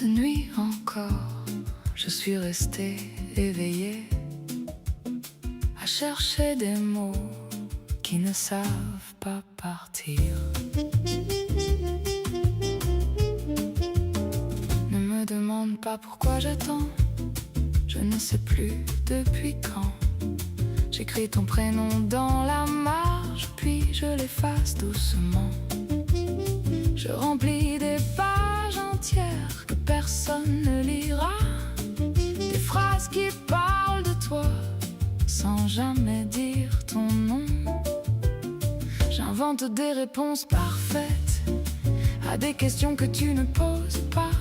Cette nuit encore, je suis restée éveillée à chercher des mots qui ne savent pas partir. Ne me demande pas pourquoi j'attends, je ne sais plus depuis quand. J'écris ton prénom dans la marge, puis je l'efface doucement. Je remplis des pages entières que personne ne lira, des phrases qui parlent de toi sans jamais dire ton nom. J'invente des réponses parfaites à des questions que tu ne poses pas.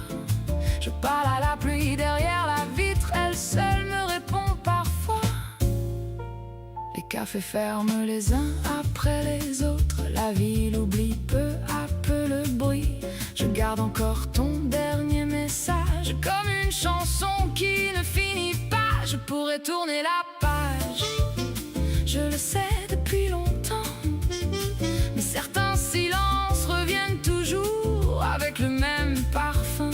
Je parle à la pluie derrière la vitre, elle seule me répond parfois. Les cafés ferment les uns après les autres, la ville oublie peu à peu le bruit. Je garde encore ton dernier message comme une chanson qui ne finit pas. Je pourrais tourner la page, je le sais depuis longtemps, mais certains silences reviennent toujours avec le même parfum.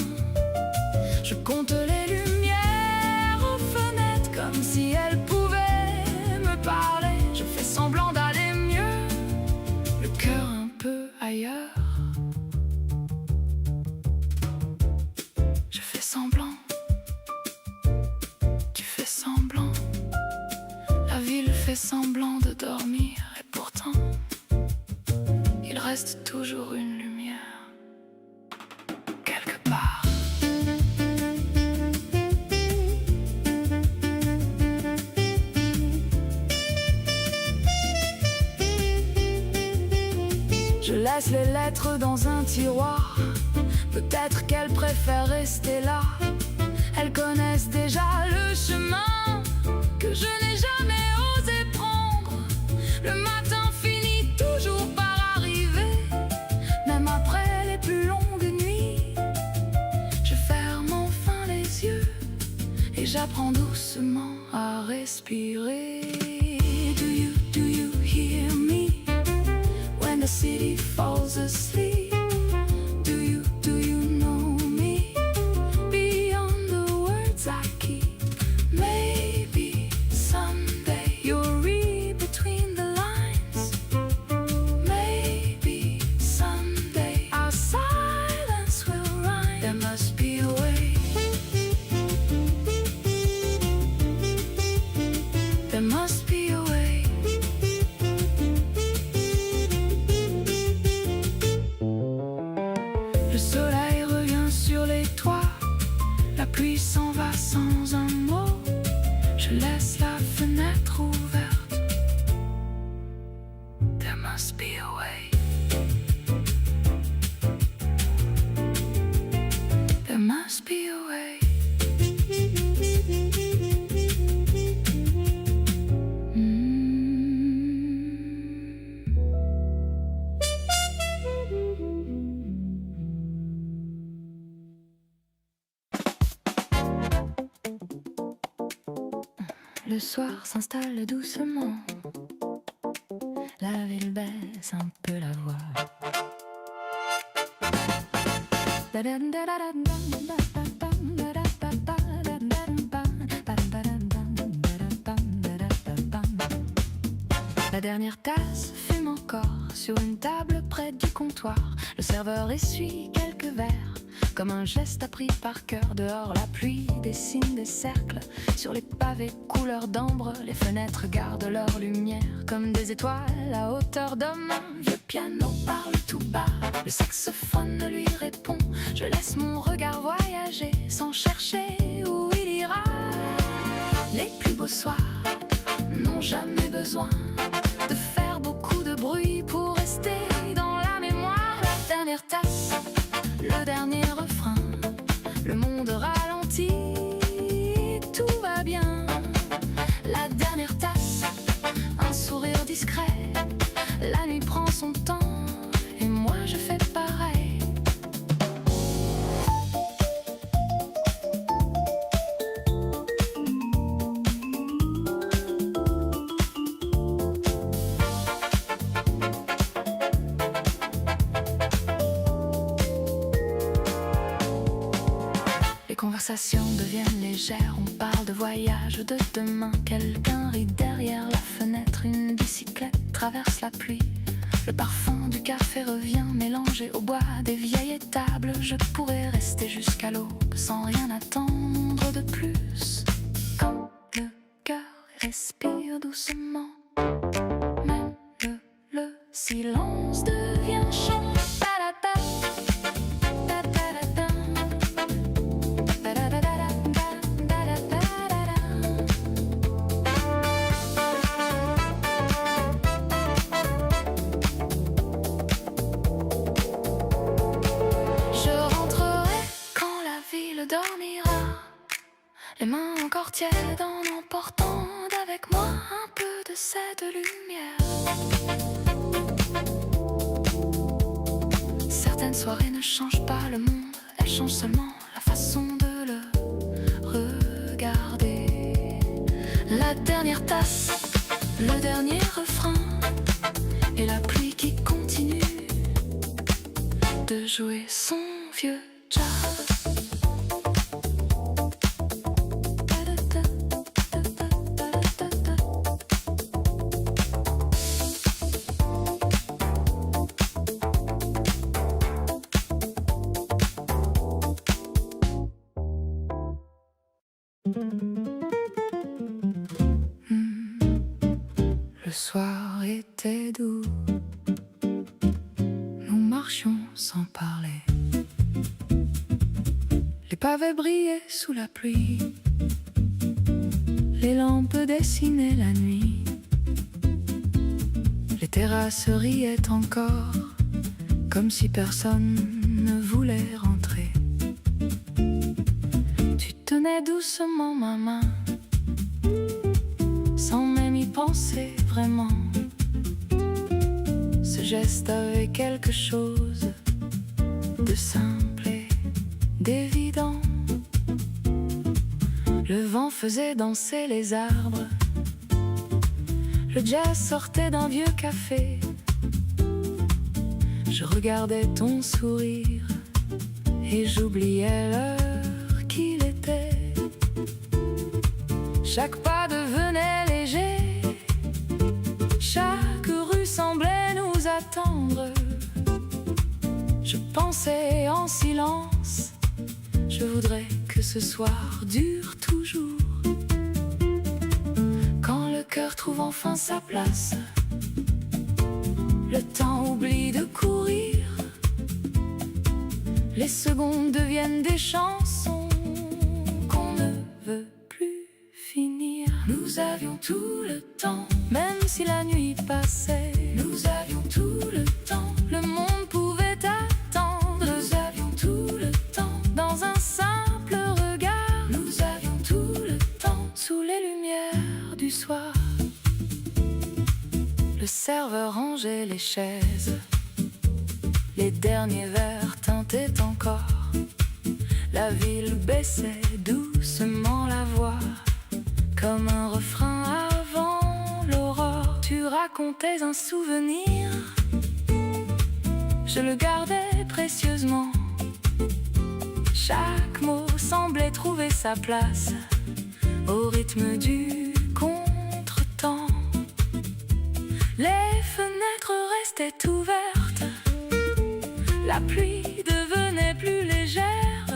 Je compte les lumières aux fenêtres comme si elles pouvaient me parler. Je fais semblant d'aller mieux, le cœur un peu ailleurs. Je fais semblant, tu fais semblant, la ville fait semblant de dormir, et pourtant il reste toujours une lumière quelque part. Je laisse les lettres dans un tiroir, peut-être qu'elles préfèrent rester là. Elles connaissent déjà le chemin que je n'ai jamais osé prendre. Le matin finit toujours par arriver, même après les plus longues nuits. Je ferme enfin les yeux et j'apprends doucement à respirer. Do you hear me when the city falls asleep? Do you know me beyond the words I keep? Maybe someday you'll read between the lines. Maybe someday our silence will rhyme. There must be a way. There must be a way. Le soleil revient sur les toits, la pluie s'en va sans un mot. Je laisse la fenêtre ouverte. There must be a way. There must be a way. Le soir s'installe doucement, la ville baisse un peu la voix. La dernière tasse fume encore sur une table près du comptoir. Le serveur essuie quelques verres comme un geste appris par cœur. Dehors la pluie dessine des cercles sur les pavés couleur d'ambre. Les fenêtres gardent leur lumière comme des étoiles à hauteur d'homme. Le piano parle tout bas, le saxophone lui répond. Je laisse mon regard voyager sans chercher où il ira. Les plus beaux soirs n'ont jamais besoin de faire beaucoup de bruit pour rester dans la mémoire. La dernière tasse, le dernier refrain, le monde ralentit, tout va bien. La dernière tasse, un sourire discret, la nuit prend son temps et moi je fais pareil. conversations deviennent légères, on parle de voyage, de demain. Quelqu'un rit derrière la fenêtre, une bicyclette traverse la pluie. Le parfum du café revient mélangé au bois des vieilles étables. Je pourrais rester jusqu'à l'aube sans rien attendre de plus. Quand le cœur respire doucement, même le silence devient chant. Dormira, les mains encore tièdes en emportant avec moi un peu de cette lumière. Certaines soirées ne changent pas le monde, elles changent seulement la façon de le regarder. La dernière tasse, le dernier refrain, et la pluie qui continue de jouer son vieux jazz. Le soir était doux, nous marchions sans parler. Les pavés brillaient sous la pluie, les lampes dessinaient la nuit. Les terrasses riaient encore, comme si personne ne voulait rentrer. Tu tenais doucement ma main, sans même y penser vraiment. Ce geste avait quelque chose de simple et d'évident. Le vent faisait danser les arbres, le jazz sortait d'un vieux café. Je regardais ton sourire et j'oubliais l'heure qu'il était. Chaque pas devenait léger, chaque rue semblait nous attendre. Je pensais en silence, je voudrais que ce soir dure toujours. Quand le cœur trouve enfin sa place, le temps oublie de courir. Les secondes deviennent des chansons qu'on ne veut plus finir. Nous avions tout le temps, même si la nuit passait. Nous avions tout le temps, le monde pouvait attendre. Nous avions tout le temps, dans un simple regard. Nous avions tout le temps, sous les lumières du soir. Le serveur rangeait les chaises, les derniers verres tintaient encore. La ville baissait doucement la voix, comme un refrain avant l'aurore. Tu racontais un souvenir, je le gardais précieusement. Chaque mot semblait trouver sa place au rythme du contretemps. Les fenêtres restaient ouvertes, la pluie devenait plus légère.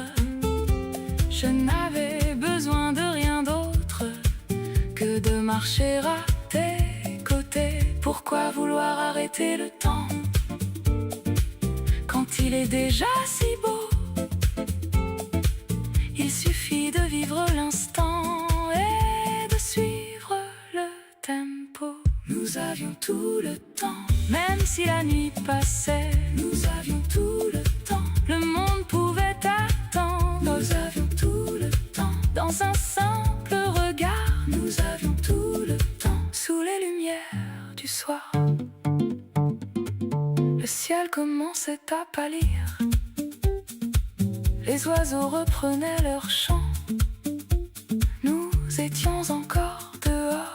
Je n'avais besoin de rien d'autre que de marcher à tes côtés. Pourquoi vouloir arrêter le temps quand il est déjà si beau? Il suffit de vivre l'instant et de suivre le tempo. Nous avions tout le temps, même si la nuit passait. Nous avions tout le temps, le monde pouvait attendre. Nous avions tout le temps, dans un simple regard. Nous avions tout le temps, sous les lumières du soir. Le ciel commençait à pâlir, les oiseaux reprenaient leur chant. Nous étions encore dehors,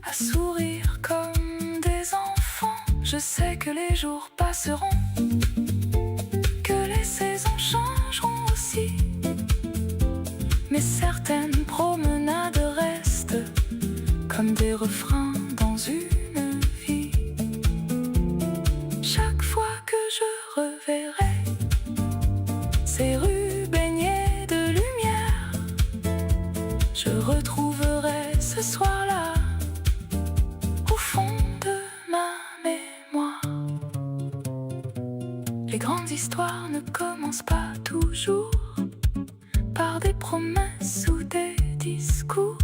à sourire comme des enfants. Je sais que les jours passeront, que les saisons changeront aussi. Mais certaines promenades restent comme des refrains dans une vie. Chaque fois que je reverrai ces rues baignées de lumière, je retrouverai ce soir-là au fond de ma mémoire. Les grandes histoires ne commencent pas toujours par des promesses ou des discours.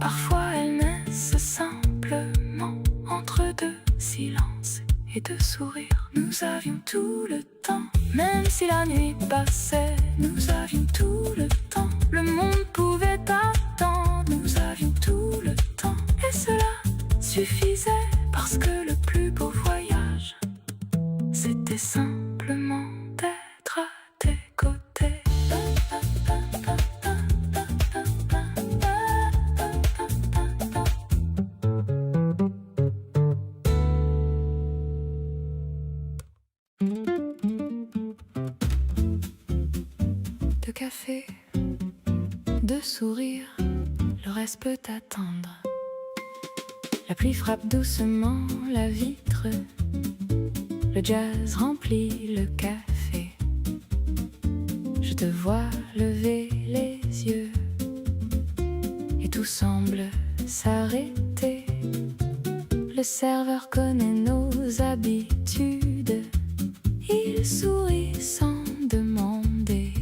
Parfois elles naissent simplement entre deux silences et deux sourires. Nous avions tout le temps, même si la nuit passait. Nous avions tout le temps, le monde pouvait attendre. Nous avions tout le temps, et cela suffisait. Parce que le plus beau voyage, c'était simplement d'être à tes côtés. De café, de sourire, le reste peut attendre. La pluie frappe doucement la vitre, le jazz remplit le café. Je te vois lever les yeux et tout semble s'arrêter. Le serveur connaît nos habitudes, il sourit sans demander.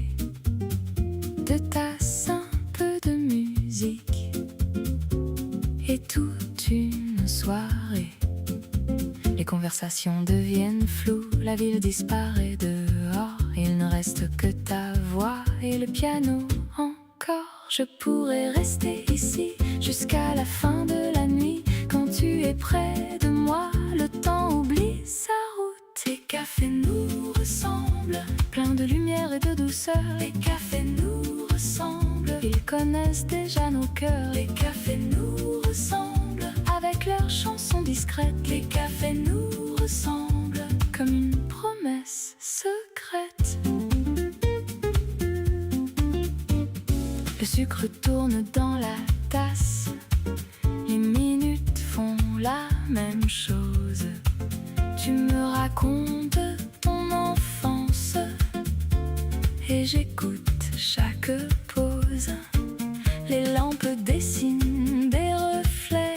Deux tasses, un peu de musique et toute une soirée. Les conversations deviennent floues, la ville disparaît dehors. Il ne reste que ta voix et le piano encore. Je pourrais rester ici jusqu'à la fin de la nuit. Quand tu es près de moi, le temps oublie sa route. Les cafés nous ressemblent, plein de lumière et de douceur. Les cafés nous ressemblent, ils connaissent déjà nos cœurs. Les cafés nous ressemblent, avec leurs chansons discrètes. Les cafés nous ressemblent, comme une promesse secrète. Le sucre tourne dans la tasse, les minutes font la même chose. Tu me racontes ton enfance et j'écoute chaque pause. Les lampes dessinent des reflets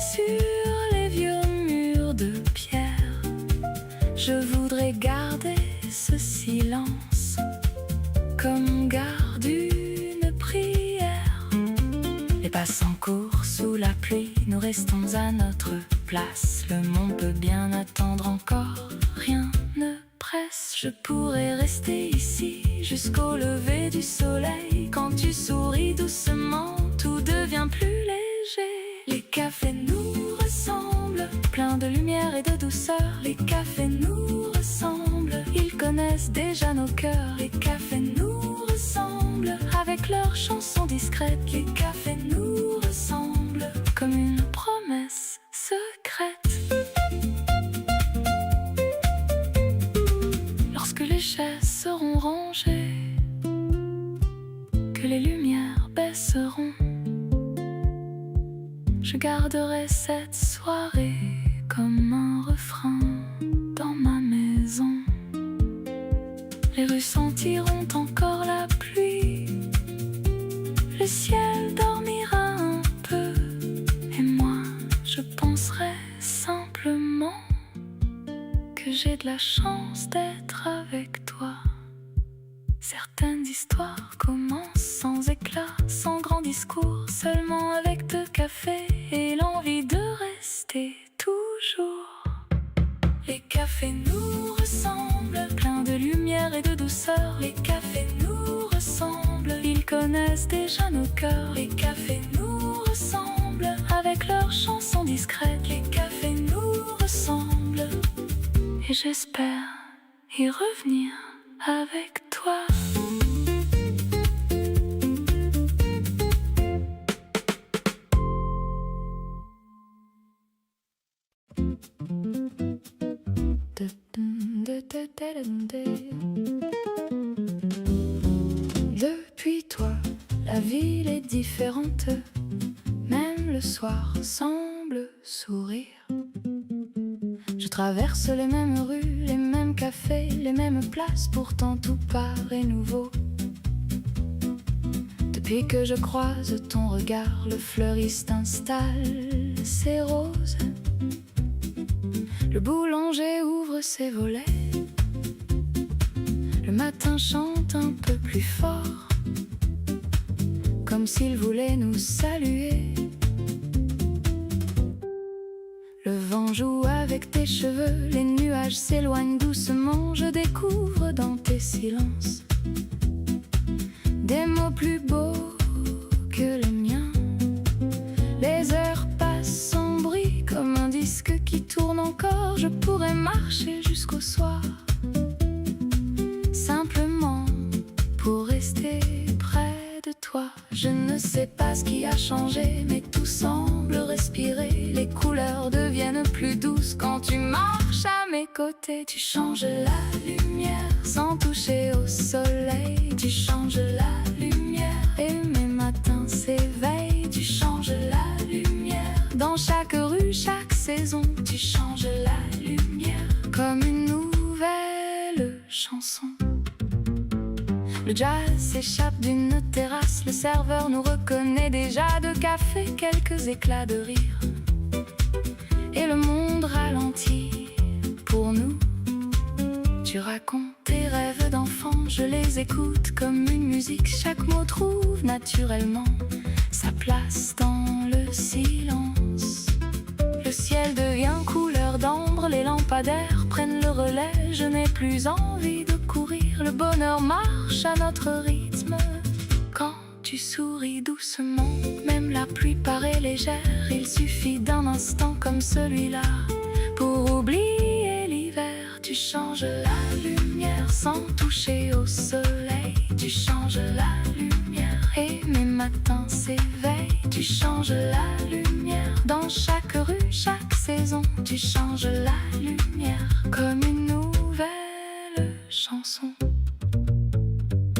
sur les vieux murs de pierre. Je voudrais garder ce silence comme on garde une prière. Les passants courent sous la pluie, nous restons à notre place. Le monde peut bien attendre encore, rien ne presse. Je pourrais rester ici jusqu'au lever du soleil. Quand tu souris doucement, tout devient plus léger. Les cafés nous ressemblent, plein de lumière et de douceur. Les cafés nous ressemblent, ils connaissent déjà nos cœurs. Les cafés nous ressemblent, avec leurs chansons discrètes. Les cafés nous ressemblent, comme une promesse secrète. Lorsque les chaises seront rangées, que les lumières baisseront, je garderai cette soirée comme un refrain dans ma maison. Les rues sentiront encore la pluie, le ciel dormira un peu, et moi je penserai simplement que j'ai de la chance d'être avec toi. Certaines histoires commencent sans éclat, sans grand discours, seulement avec deux cafés et l'envie de rester toujours. Les cafés nous ressemblent, plein de lumière et de douceur. Les cafés nous ressemblent, ils connaissent déjà nos cœurs. Les cafés nous ressemblent, avec leurs chansons discrètes. Les cafés nous ressemblent, et j'espère y revenir avec toi. Depuis la ville est différente, même le soir semble sourire. Je traverse les mêmes rues, les mêmes cafés, les mêmes places, pourtant tout paraît nouveau. Depuis que je croise ton regard, le fleuriste installe ses roses. Le boulanger ouvre ses volets. Le matin chante un peu plus fort, comme s'il voulait nous saluer. Le vent joue avec tes cheveux, les nuages s'éloignent doucement. Je découvre dans tes silences des mots plus beaux que les miens. Les heures passent sans bruit, comme un disque qui tourne encore. Je pourrais marcher jusqu'au soir, simplement pour rester près de toi. Je ne sais pas ce qui a changé, mais tout semble respirer. Les couleurs deviennent plus douces quand tu marches à mes côtés. Tu changes la lumière sans toucher au soleil. Tu changes la lumière et mes matins s'éveillent. Tu changes la lumière dans chaque rue, chaque saison. Tu changes la lumière comme une nouvelle chanson. Le jazz s'échappe d'une terrasse, le serveur nous reconnaît déjà. De café, quelques éclats de rire, et le monde ralentit pour nous. Tu racontes tes rêves d'enfant, je les écoute comme une musique. Chaque mot trouve naturellement sa place dans le silence. Le ciel devient couleur d'ambre, les lampadaires prennent le relais. Je n'ai plus envie de courir, le bonheur marche à notre rythme. Quand tu souris doucement, même la pluie paraît légère. Il suffit d'un instant comme celui-là pour oublier l'hiver. Tu changes la lumière sans toucher au soleil. Tu changes la lumière et mes matins s'éveillent. Tu changes la lumière dans chaque rue, chaque saison. Tu changes la lumière comme une nouvelle chanson.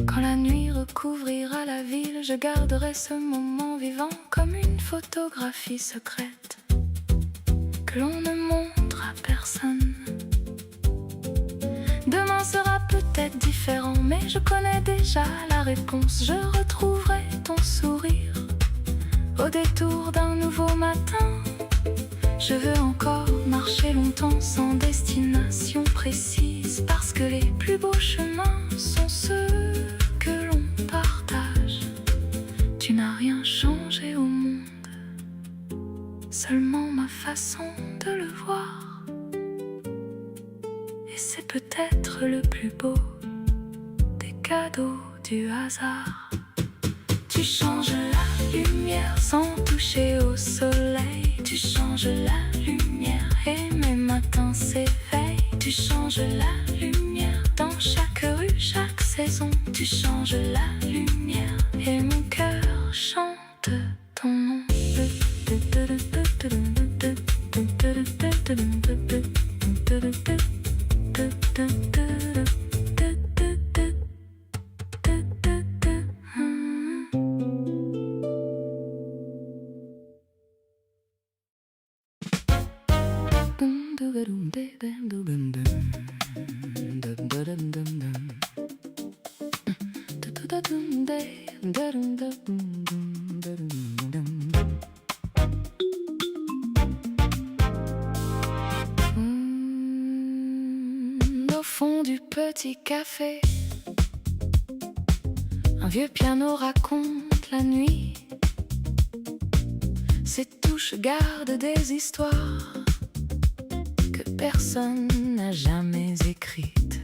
Quand la nuit recouvrira la ville, je garderai ce moment vivant comme une photographie secrète que l'on ne montre à personne. Demain sera peut-être différent, mais je connais déjà la réponse. Je retrouverai ton sourire au détour d'un nouveau matin. Je veux encore marcher longtemps sans destination précise, parce que les plus beaux chemins sont ceux que l'on partage. Tu n'as rien changé au monde, seulement ma façon de le voir. Et c'est peut-être le plus beau des cadeaux du hasard. Tu changes la lumière sans toucher au soleil. Tu changes la lumière et mes matins s'éveillent. Tu changes la lumière dans chaque rue, chaque saison. Tu changes la lumière et mon cœur chante ton nom. Au fond du petit café, un vieux piano raconte la nuit. Ses touches gardent des histoires que personne n'a jamais écrites.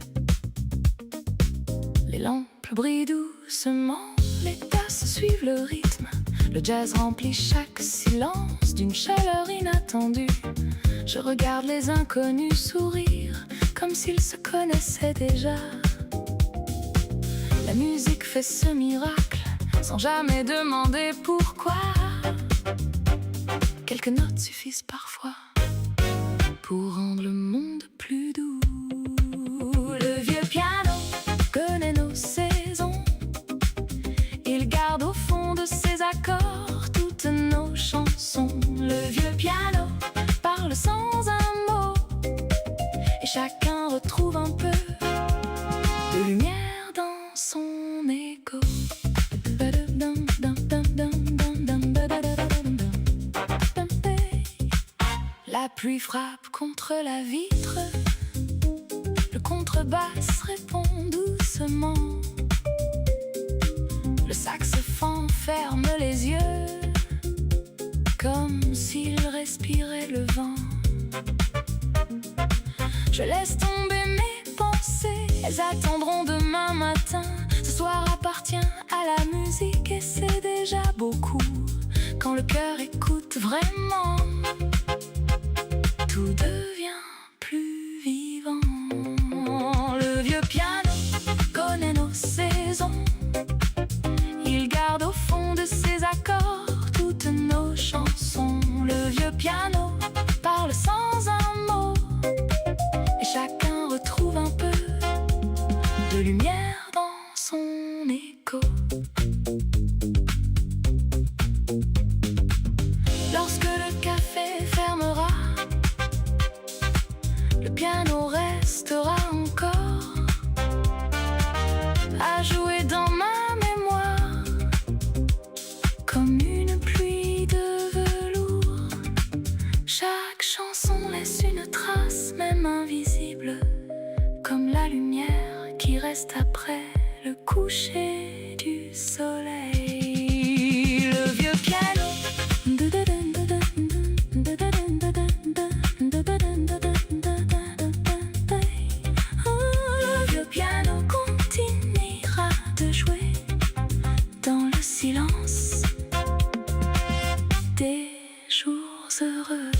Les lampes brillent doucement, les tasses suivent le rythme. Le jazz remplit chaque silence d'une chaleur inattendue. Je regarde les inconnus sourire comme s'ils se connaissaient déjà. La musique fait ce miracle sans jamais demander pourquoi. Quelques notes suffisent parfois pour rendre le monde plus doux. Le vieux piano connaît nos saisons. Il garde au fond chacun retrouve un peu de lumière dans son écho. La pluie frappe contre la vitre, le contrebasse répond doucement. Le saxophone ferme les yeux, comme s'il respirait le vent. Je laisse tomber mes pensées, elles attendront demain matin. Ce soir appartient à la musique et c'est déjà beaucoup. Quand le cœur écoute vraiment, tout devient plus vivant. Le vieux piano connaît nos saisons, il garde au fond de ses accords toutes nos chansons. Le vieux piano parle sans un mot, et chacun retrouve un peu de lumière dans son écho. Lorsque le café fermera, le piano restera encore à jouer dans ma mémoire, comme une pluie de velours. Chaque chanson laisse une trace, même invisible, comme la lumière qui reste après le coucher du soleil. Le vieux piano continuera de jouer dans le silence des jours heureux.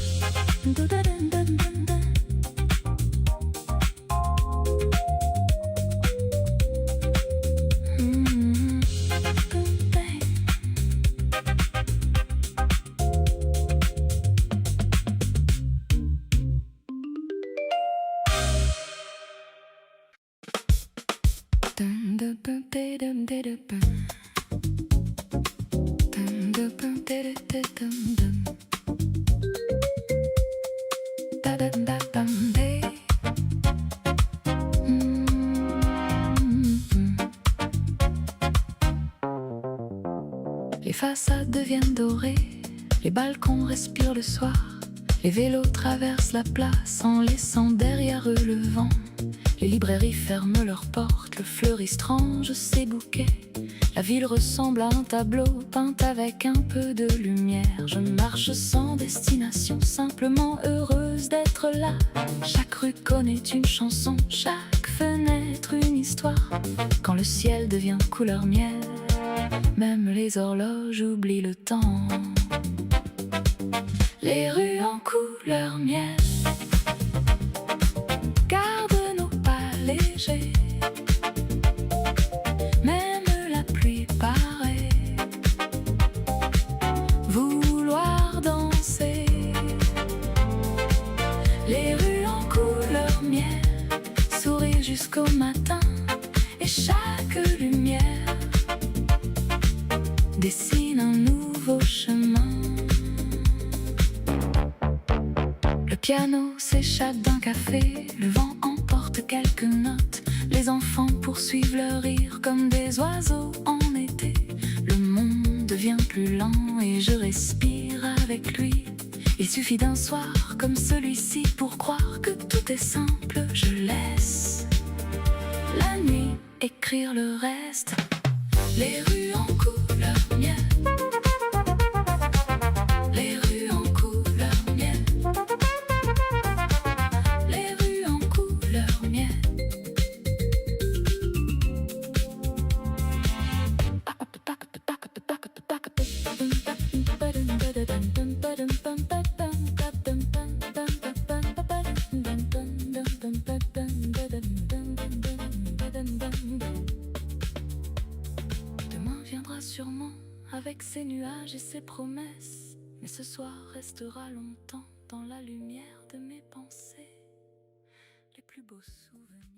Les façades deviennent dorées, les balcons respirent le soir, les vélos traversent la place en laissant derrière eux le vent. Les librairies ferment leurs portes, le fleuriste range ses bouquets. La ville ressemble à un tableau peint avec un peu de lumière. Je marche sans destination, simplement heureuse d'être là. Chaque rue connaît une chanson, chaque fenêtre une histoire. Quand le ciel devient couleur miel, même les horloges oublient le temps. Les rues en couleur miel gardent nos pas légers. Même la pluie paraît vouloir danser. Les rues en couleur miel sourient jusqu'au matin, et chaque lumière dessine un nouveau chemin. Le piano s'échappe d'un café, le vent emporte quelques notes. Les enfants poursuivent leur rire comme des oiseaux en été. Le monde devient plus lent et je respire avec lui. Il suffit d'un soir comme celui-ci pour croire que tout est simple. Je laisse la nuit écrire le reste. Les rues en couleur miel, les rues en couleur miel, les rues en couleur miel. Demain viendra sûrement avec ses nuages et ses promesses, mais ce soir restera longtemps dans la lumière de mes pensées, les plus beaux souvenirs.